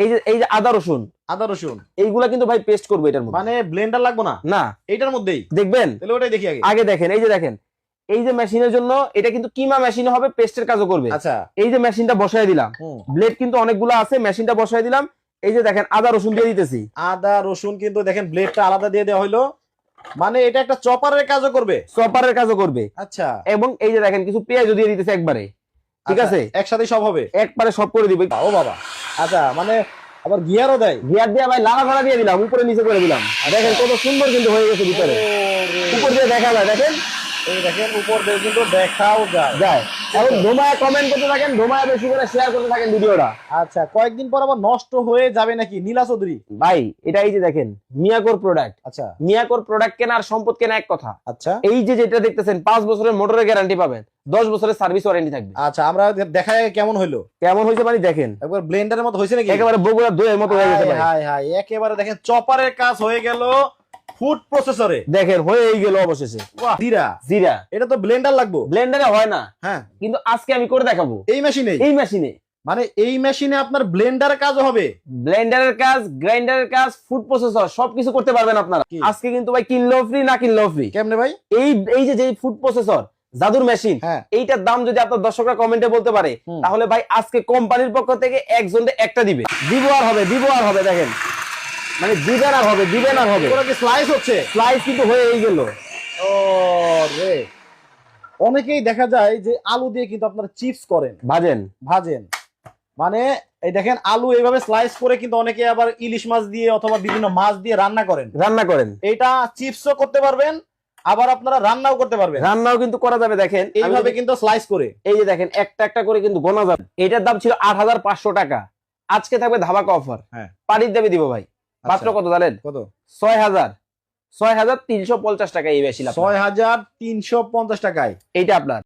এই যে আদা রসুন এইগুলা কিন্তু ভাই পেস্ট করবো এটার মধ্যে, মানে ব্লেন্ডার লাগবে না না এটার মধ্যেই দেখবেন। তাহলে ওটাই দেখি আগে। আগে দেখেন, এই যে দেখেন, এই যে মেশিনের জন্য এটা কিন্তু কিমা মেশিন হবে, পেস্টের কাজও করবে। আচ্ছা এই যে মেশিনটা বসায় দিলাম, হুম। ব্লেড কিন্তু অনেকগুলো আছে, মেশিনটা বসায় দিলাম। এই যে দেখেন আদা রসুন দিয়ে দিতেছি, আদা রসুন কিন্তু দেখেন ব্লেডটা আলাদা দিয়ে দেওয়া হলো, মানে এটা একটা চপারের কাজও করবে। চপারের কাজও করবে। আচ্ছা এবং এই যে দেখেন কিছু পেঁয়াজও দিয়ে দিতেছে একবারে, ঠিক আচ্ছা, আছে, একসাথে সব হবে একবারে সব করে দিবে। ও বাবা। আচ্ছা মানে আবার গিয়ারও দেয়। গিয়ার দিয়ে ভাই লাড়া ভাড়া দিয়ে দিলাম, উপরে নিচে করে দিলাম। দেখেন কত সুন্দর কিন্তু হয়ে গেছে ভিতরে, ওরে, উপর দিয়ে দেখা যায়, দেখেন এই দেখেন উপর দিয়ে কিন্তু দেখাও যায়। যায়। এবং ধোমায় কমেন্ট করতে থাকেন, ধোমায় বেশি করে শেয়ার করতে থাকেন ভিডিওটা। আচ্ছা কয়েকদিন পর আবার নষ্ট হয়ে যাবে নাকি নীলা চৌধুরী? ভাই এটা এই যে দেখেন মিয়াকোর প্রোডাক্ট, আচ্ছা মিয়াকোর প্রোডাক্ট কেনা আর সম্পদ কেনা এক কথা। আচ্ছা এই যে যেটা দেখতেছেন 5 বছরের মোটরের গ্যারান্টি পাবেন, 10 বছরের সার্ভিস ওয়ারেন্টি থাকবে। আচ্ছা আমরা দেখায় কেমন হইলো, কেমন হয়েছে মানে দেখেন, একবার ব্লেন্ডারের মতো হয়েছে নাকি? একেবারে বগুড়া দইয়ের মতো হয়ে গেছে হাই ভাই। হাই হাই, একেবারে দেখেন চপারের কাজ হয়ে গেল ফুড প্রসেসরে। দেখেন হয়েই গেল অবশেষে। বাহ জিরা, জিরা এটা তো ব্লেন্ডার লাগবে। ব্লেন্ডারে হয় না, হ্যাঁ কিন্তু আজকে আমি করে দেখাবো এই মেশিনে, এই মেশিনে। মানে এই মেশিনে আপনার ব্লেন্ডারের কাজও হবে, ব্লেন্ডারের কাজ, গ্রাইন্ডারের কাজ, ফুড প্রসেসর সবকিছু করতে পারবেন আপনারা। কি? আজকে কিন্তু ভাই কিনলেও ফ্রি, না কিনলেও ফ্রি। কেমনে ভাই? এই এই যে ফুড প্রসেসর জাদুর মেশিন, হ্যাঁ এইটার দাম যদি আপনার দর্শকরা কমেন্টে বলতে পারে, হুম। তাহলে ভাই আজকে কোম্পানির পক্ষ থেকে একজনকে একটা দিবে, দিব আর হবে, দিব আর হবে। দেখেন মানে দিবেন আর হবে, দিবেন আর হবে। ওরা কি স্লাইস হচ্ছে? স্লাইস কিন্তু হয়েই গেল। ও রে, অনেকেই দেখা যায় যে আলু দিয়ে কিন্তু আপনারা চিপস করেন, ভাজেন, ভাজেন, মানে এই দেখেন আলু এইভাবে স্লাইস করে কিন্তু অনেকে আবার ইলিশ মাছ দিয়ে অথবা বিভিন্ন মাছ দিয়ে রান্না করেন। রান্না করেন, এটা চিপসও করতে পারবেন, আবার আপনারা রান্নাও করতে পারবেন, রান্নাও কিন্তু করা যাবে। দেখেন এইভাবে কিন্তু স্লাইস করে। এই যে দেখেন একটা একটা করে কিন্তু গোনা যাবে। এটার দাম ছিল 8,500 টাকা, আজকে থাকবে ধামাকা অফার। হ্যাঁ পানির দামে দিব ভাই, মাত্র কত জানেন? কত? 6,350 টাকা এই বেশি। 6,350 টাকায় এইটা আপনার।